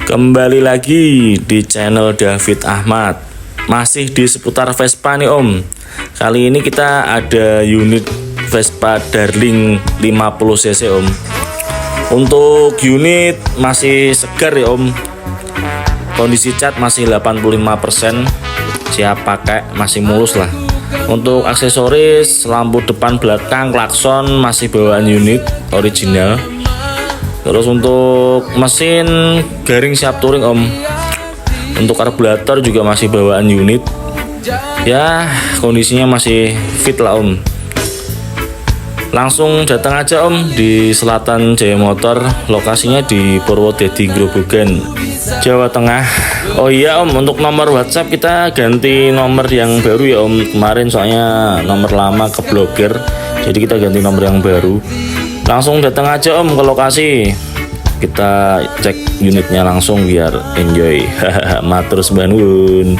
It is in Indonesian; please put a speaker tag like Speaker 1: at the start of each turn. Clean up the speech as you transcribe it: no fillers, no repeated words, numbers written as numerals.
Speaker 1: Kembali lagi di channel David Ahmad. Masih di seputar Vespa nih Om. Kali ini kita ada unit Vespa Darling 50cc Om. Untuk unit masih segar ya Om. Kondisi cat masih 85%. Siap pakai, masih mulus lah. Untuk aksesoris, lampu depan belakang, klakson masih bawaan unit original. Terus untuk mesin garing siap touring Om. Untuk karburator juga masih bawaan unit. Ya kondisinya masih fit lah Om. Langsung datang aja Om di Selatan Jaya Motor. Lokasinya di Purwodadi Grobogan, Jawa Tengah. Oh iya Om, untuk nomor WhatsApp kita ganti nomor yang baru ya Om. Kemarin soalnya nomor lama keblokir, jadi kita ganti nomor yang baru. Langsung datang aja Om ke lokasi. Kita cek unitnya langsung biar enjoy. Matur sembah nuwun.